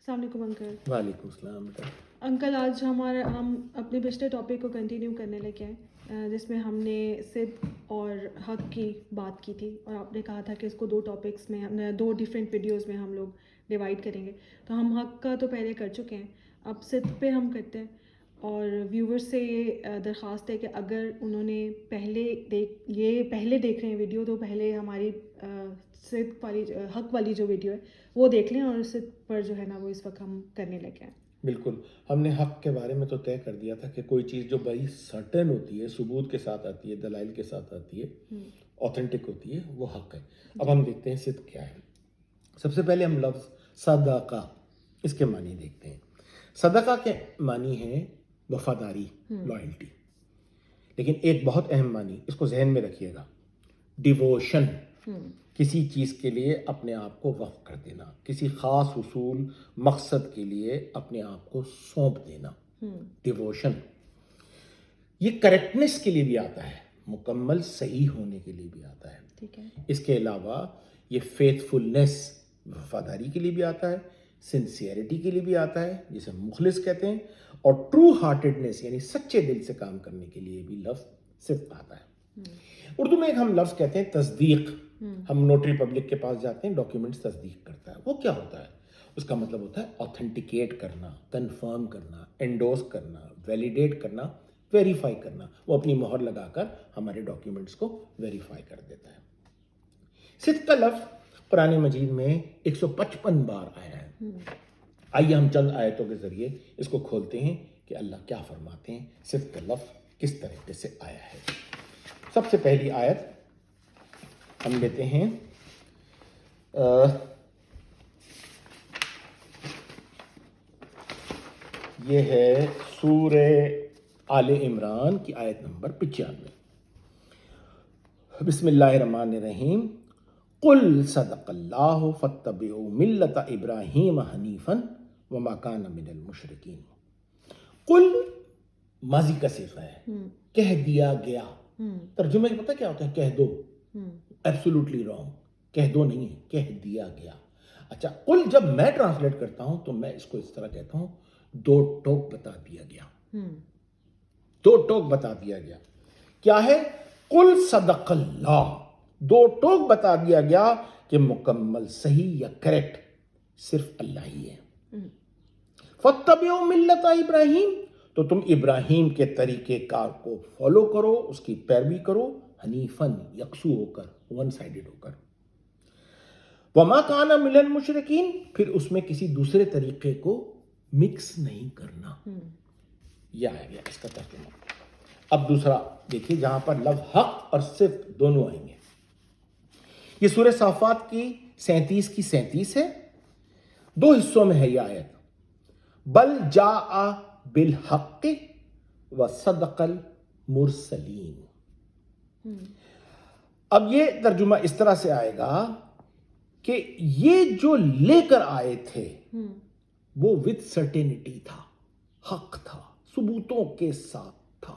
السلام علیکم انکل. وعلیکم السلام بیٹا. انکل آج ہم اپنے پچھلے ٹاپک کو کنٹینیو کرنے لگے ہیں جس میں ہم نے صدق اور حق کی بات کی تھی, اور آپ نے کہا تھا کہ اس کو 2 ٹاپکس میں, ہم نے 2 ڈفرینٹ ویڈیوز میں ہم لوگ ڈیوائڈ کریں گے. تو ہم حق کا تو پہلے کر چکے ہیں, اب صدق پہ ہم کرتے ہیں. اور ویورز سے یہ درخواست ہے کہ اگر انہوں نے پہلے دیکھ رہے ہیں ویڈیو, تو پہلے ہماری صدق والی حق والی جو ویڈیو ہے وہ دیکھ لیں, اور صدق پر جو ہے نا وہ اس وقت ہم کرنے لگے ہیں. بالکل, ہم نے حق کے بارے میں تو طے کر دیا تھا کہ کوئی چیز جو بڑی سرٹن ہوتی ہے, ثبوت کے ساتھ آتی ہے, دلائل کے ساتھ آتی ہے, اوتھینٹک ہوتی ہے, وہ حق ہے. اب ہم دیکھتے ہیں صدق کیا ہے. سب سے پہلے ہم لفظ صدقہ, اس کے معنی دیکھتے ہیں. صدقہ کے معنی ہے وفاداری, لائلٹی. لیکن ایک بہت اہم معنی, اس کو ذہن میں رکھیے گا, ڈیووشن. کسی چیز کے لیے اپنے آپ کو وقف کر دینا, کسی خاص اصول مقصد کے لیے اپنے آپ کو سونپ دینا, ڈیووشن. یہ کریکٹنس کے لیے بھی آتا ہے, مکمل صحیح ہونے کے لیے بھی آتا ہے. ٹھیک ہے. اس کے علاوہ یہ فیتھفلنس, وفاداری کے لیے بھی آتا ہے, سنسیئرٹی کے لیے بھی آتا ہے جسے مخلص کہتے ہیں, اور ٹرو ہارٹیڈنس یعنی سچے دل سے کام کرنے کے لیے بھی لفظ صدق آتا ہے. اردو میں ایک ہم لفظ کہتے ہیں تصدیق. ہم نوٹری پبلک کے پاس جاتے ہیں, ڈاکیومنٹس تصدیق کرتا ہے. وہ کیا ہوتا ہے؟ اس کا مطلب ہوتا ہے آتھینٹیکیٹ کرنا, کنفرم کرنا, انڈورس کرنا, ویلیڈیٹ کرنا, ویریفائی کرنا. وہ اپنی مہر لگا کر ہمارے ڈاکیومنٹس کو ویریفائی کر دیتا ہے. صدق کا لفظ قرآن مجید میں 155 بار آیا ہے. آئیے ہم چند آیتوں کے ذریعے اس کو کھولتے ہیں کہ اللہ کیا فرماتے ہیں, صدق کا لفظ کس طریقے سے آیا ہے. سب سے پہلی آیت ہم لیتے ہیں یہ ہے سورہ آل عمران کی آیت نمبر 95. بسم اللہ الرحمن الرحیم. قل صدق اللہ فاتبعوا ملت ابراہیم حنیفا وما کان من المشرکین. قل ماضی کا صیغہ ہے, کہہ دیا گیا. ترجمے میں پتہ کیا ہوتا ہے؟ کہہ دو. ایبسولوٹلی رانگ, کہہ دو نہیں ہے, کہہ دیا گیا. اچھا, قل جب میں ٹرانسلیٹ کرتا ہوں تو میں اس کو اس طرح کہتا ہوں, 2 ٹوک بتا دیا گیا. 2 ٹوک بتا دیا گیا. کیا ہے؟ قل صدق اللہ, 2 ٹوک بتا دیا گیا کہ مکمل صحیح یا کریکٹ صرف اللہ ہی ہے. فاتبعوا ملت ابراہیم, تو تم ابراہیم کے طریقے کار کو فالو کرو, اس کی پیروی کرو, حنیفاً یکسو ہو کر, ون سائیڈڈ ہو کر. وما کان من المشرکین, پھر اس میں کسی دوسرے طریقے کو مکس نہیں کرنا. یہ آ گیا اس کا ترجمہ. اب دوسرا دیکھیے, جہاں پر لفظ حق اور صدق دونوں آئیں گے. یہ سورہ صافات کی 37 کی 37 ہے. 2 حصوں میں ہے یہ آیت. بل جاء بالحق وصدق المرسلین. اب یہ ترجمہ اس طرح سے آئے گا کہ یہ جو لے کر آئے تھے وہ وتھ سرٹینٹی تھا, حق تھا, ثبوتوں کے ساتھ تھا.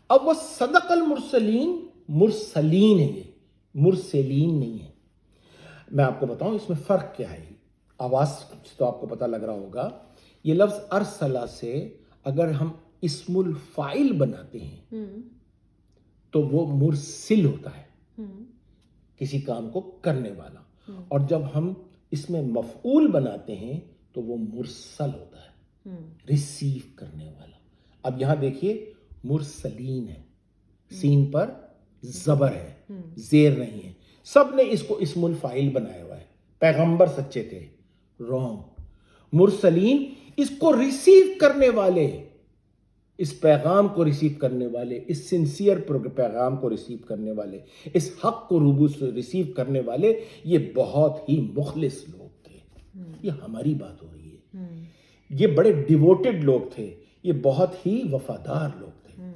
اب وہ صدق المرسلین, مرسلین ہے, یہ مرسلین نہیں ہے. میں آپ کو بتاؤں اس میں فرق کیا ہے. آواز تو آپ کو پتہ لگ رہا ہوگا. یہ لفظ ارسلہ سے اگر ہم اسم الفاعل بناتے ہیں تو وہ مرسل ہوتا ہے, کسی کام کو کرنے والا. اور جب ہم اس میں مفعول بناتے ہیں تو وہ مرسل ہوتا ہے, ریسیو کرنے والا. اب یہاں دیکھیے مرسلین ہے, سین پر زبر ہے, زیر نہیں ہے. سب نے اس کو اسم الفاعل بنایا ہوا ہے. پیغمبر سچے تھے, رانگ. مرسلین اس کو ریسیو کرنے والے, اس پیغام کو ریسیو کرنے والے, اس سنسیئر پیغام کو ریسیو کرنے والے, اس حق کو روبو سے ریسیو کرنے والے, یہ بہت ہی مخلص لوگ تھے. یہ ہماری بات ہو رہی ہے. یہ بڑے ڈیووٹڈ لوگ تھے, یہ بہت ہی وفادار لوگ تھے.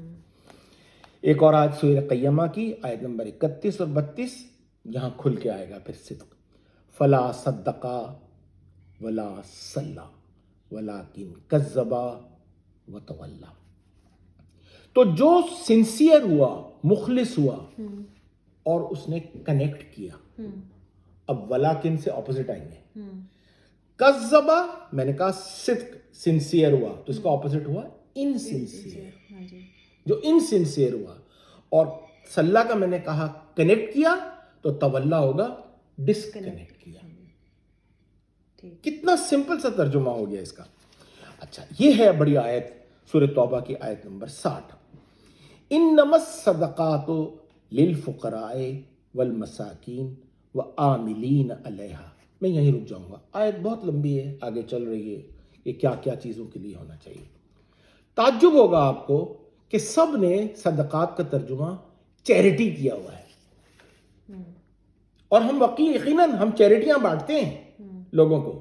ایک اور آیت سورہ قیامہ کی آیت نمبر 31 اور 32, یہاں کھل کے آئے گا پھر صدق. فلا صدقا ولا صلی ولکن کذبا وتولی. تو جو سنسیئر ہوا, مخلص ہوا, اور اس نے کنیکٹ کیا. اب ولیکن سے اپوزٹ آئیں گے. کذبہ میں نے کہا صدق سنسیئر ہوا, تو اس کا اپوزٹ ہوا انسنسیئر, ہاں جی جو انسنسیئر ہوا. اور صلہ کا میں نے کہا کنیکٹ کیا, تو تولا ہوگا ڈسکنیکٹ کیا. کتنا سمپل سا ترجمہ ہو گیا اس کا. اچھا, یہ ہے بڑی آیت سورہ توبہ کی آیت نمبر 60. انما الصدقات للفقراء والمساکین والعاملین علیہا. میں یہیں رک جاؤں گا, آیت بہت لمبی ہے, آگے چل رہی ہے کہ کیا کیا چیزوں کے لیے ہونا چاہیے. تعجب ہوگا آپ کو کہ سب نے صدقات کا ترجمہ چیریٹی کیا ہوا ہے, اور ہم یقیناً ہم چیریٹیاں بانٹتے ہیں لوگوں کو,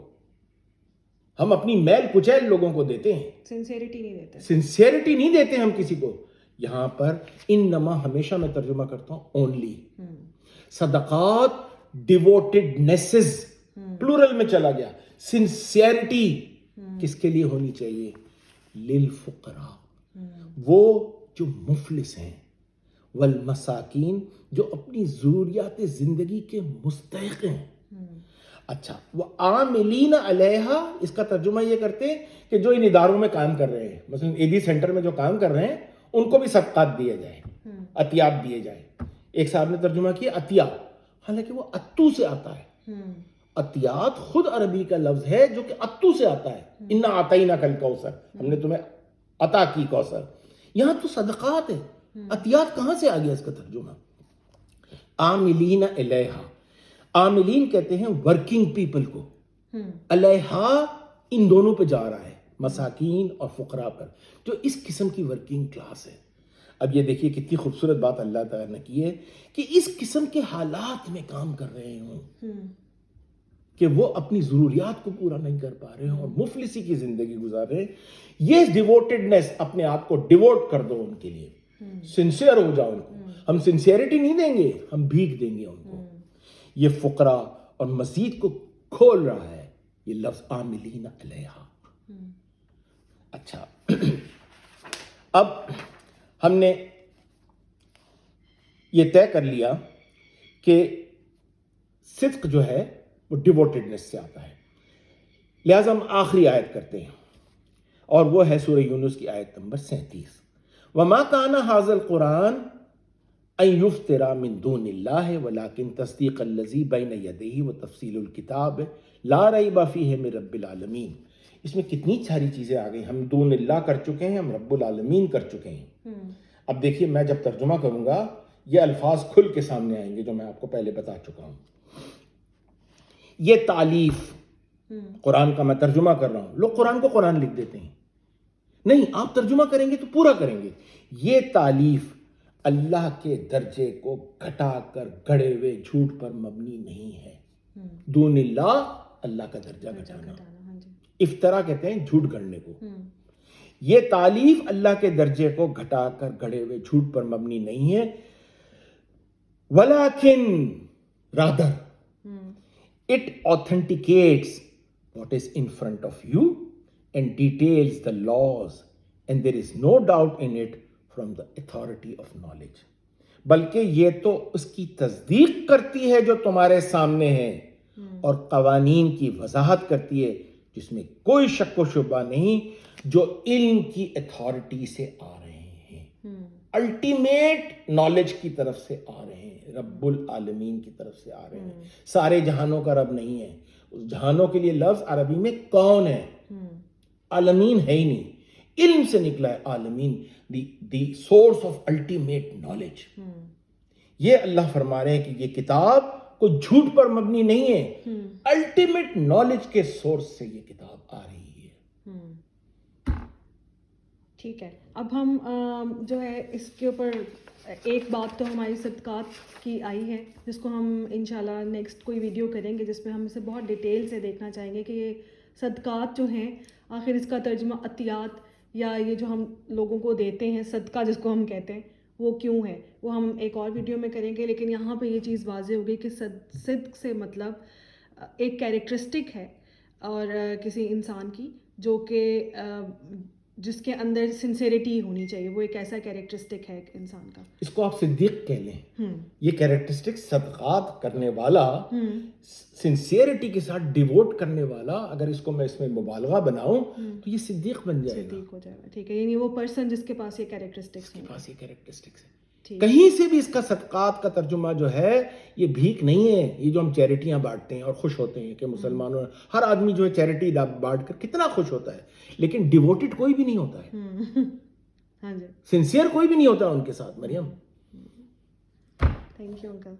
ہم اپنی میل کچیل لوگوں کو دیتے ہیں, سنسیریٹی نہیں دیتے ہم کسی کو. یہاں پر انما ہمیشہ میں ترجمہ کرتا ہوں اونلی. صدقات ڈیووٹڈنیسز پلورل میں چلا گیا. سنسیریٹی کس کے لیے ہونی چاہیے؟ للفقراء, وہ جو مفلس ہیں, والمساکین جو اپنی ضروریات زندگی کے مستحق ہیں. اچھا, وہ عاملین علیہا, اس کا ترجمہ یہ کرتے ہیں کہ جو ان اداروں میں کام کر رہے ہیں, مثلا اے بی سینٹر میں جو کام کر رہے ہیں ان کو بھی صدقات دیے جائیں, عطیات دیے جائیں. ایک صاحب نے ترجمہ کیا عطیہ, حالانکہ وہ اتو سے آتا ہے. عطیات خود عربی کا لفظ ہے جو کہ اتو سے آتا ہے. انا اعطیناک الکوثر, ہم نے تمہیں عطا کی کوثر. یہاں تو صدقات ہے, عطیات کہاں سے آ گیا اس کا ترجمہ؟ عاملین علیہا, عاملین کہتے ہیں ورکنگ پیپل کو, علیہا ان دونوں پہ جا رہا ہے, مساکین اور فقراء پر, جو اس قسم کی ورکنگ کلاس ہے. اب یہ دیکھیے کتنی خوبصورت بات اللہ تعالیٰ نے کی ہے کہ اس قسم کے حالات میں کام کر رہے ہوں کہ وہ اپنی ضروریات کو پورا نہیں کر پا رہے ہیں اور مفلسی کی زندگی گزار رہے ہیں. یہ ڈیووٹڈنیس, اپنے آپ کو ڈیووٹ کر دو ان کے لیے, سنسیئر ہو جاؤ ان کو. ہم سنسیئرٹی نہیں دیں گے, ہم بھیک دیں گے ان کو. یہ فقراء اور مزید کو کھول رہا ہے یہ لفظ عاملین علیہا. اچھا, اب ہم نے یہ طے کر لیا کہ صدق جو ہے وہ ڈیووٹڈنیس سے آتا ہے. لہٰذا ہم آخری آیت کرتے ہیں, اور وہ ہے سورہ یونس کی آیت نمبر 37. وما کان ھذا القرآن ان یفترى من دون اللہ ولکن تصدیق الذی بین یدیہ وتفصیل الکتاب لا ریب فیہ من رب العالمین. اس میں کتنی ساری چیزیں آ گئی. ہم دون اللہ کر چکے ہیں, ہم رب العالمین کر چکے ہیں. اب دیکھیے میں جب ترجمہ کروں گا یہ الفاظ کھل کے سامنے آئیں گے جو میں آپ کو پہلے بتا چکا ہوں. یہ تالیف, قرآن کا میں ترجمہ کر رہا ہوں, لوگ قرآن کو قرآن لکھ دیتے ہیں. نہیں, آپ ترجمہ کریں گے تو پورا کریں گے. یہ تالیف اللہ کے درجے کو گھٹا کر گھڑے ہوئے جھوٹ پر مبنی نہیں ہے. دون اللہ, اللہ کا درجہ گھٹانا. افطرا کہتے ہیں جھوٹ گھڑنے کو. یہ تالیف اللہ کے درجے کو گھٹا کر گھڑے ہوئے جھوٹ پر مبنی نہیں ہے. ولیکن rather it authenticates what is in front of you and details the laws and there is no doubt in it from the authority of knowledge. بلکہ یہ تو اس کی تصدیق کرتی ہے جو تمہارے سامنے ہے, اور قوانین کی وضاحت کرتی ہے جس میں کوئی شک و شبہ نہیں, جو علم کی اتھارٹی سے آ رہے ہیں, الٹیمیٹ نالج کی طرف سے آ رہے ہیں, رب العالمین کی طرف سے آ رہے ہیں. سارے جہانوں کا رب نہیں ہے. اس جہانوں کے لیے لفظ عربی میں کون ہے, عالمین ہے ہی نہیں, علم سے نکلا ہے عالمین, the source of ultimate knowledge. یہ اللہ فرما رہے ہیں کہ یہ کتاب کوئی جھوٹ پر مبنی نہیں ہے, الٹیمیٹ نالج کے سورس سے یہ کتاب آ رہی ہے. ٹھیک ہے, اب ہم جو ہے اس کے اوپر ایک بات تو ہماری صدقات کی آئی ہے جس کو ہم انشاءاللہ نیکسٹ کوئی ویڈیو کریں گے جس میں ہم اسے بہت ڈیٹیل سے دیکھنا چاہیں گے کہ یہ صدقات جو ہیں آخر اس کا ترجمہ عطیات یا یہ جو ہم لوگوں کو دیتے ہیں صدقہ جس کو ہم کہتے ہیں وہ کیوں ہے, وہ ہم ایک اور ویڈیو میں کریں گے. لیکن یہاں پہ یہ چیز واضح ہو گئی کہ صدق سے مطلب ایک کیریکٹرسٹک ہے اور کسی انسان کی جو کہ جس کے اندر سنسیریٹی ہونی چاہیے, وہ ایک ایسا کیریکٹرسٹک ہے انسان کا. اس کو آپ صدیق کہہ لیں. یہ کیریکٹرسٹک صدقات کرنے والا, سنسیئرٹی کے ساتھ ڈیووٹ کرنے والا, اگر اس کو میں اس میں مبالغہ بناؤں تو یہ صدیق بن جائے گا. صدیق ہو جائے گا, ٹھیک ہے. یعنی وہ پرسن جس کے پاس یہ کیریکٹرسٹکس ہیں, پاس یہ کیریکٹرسٹکس ہیں. ٹھیک. کہیں سے بھی اس کا صدقات کا ترجمہ جو ہے یہ بھیک نہیں ہے. یہ جو ہم چیریٹیاں بانٹتے ہیں اور خوش ہوتے ہیں کہ مسلمانوں, ہر آدمی جو ہے چیریٹی بانٹ کر کتنا خوش ہوتا ہے, لیکن ڈیووٹڈ کوئی بھی نہیں ہوتا ہے. ہاں جی, سنسیئر کوئی بھی نہیں ہوتا ان کے ساتھ. مریم, تھینک یو انکل.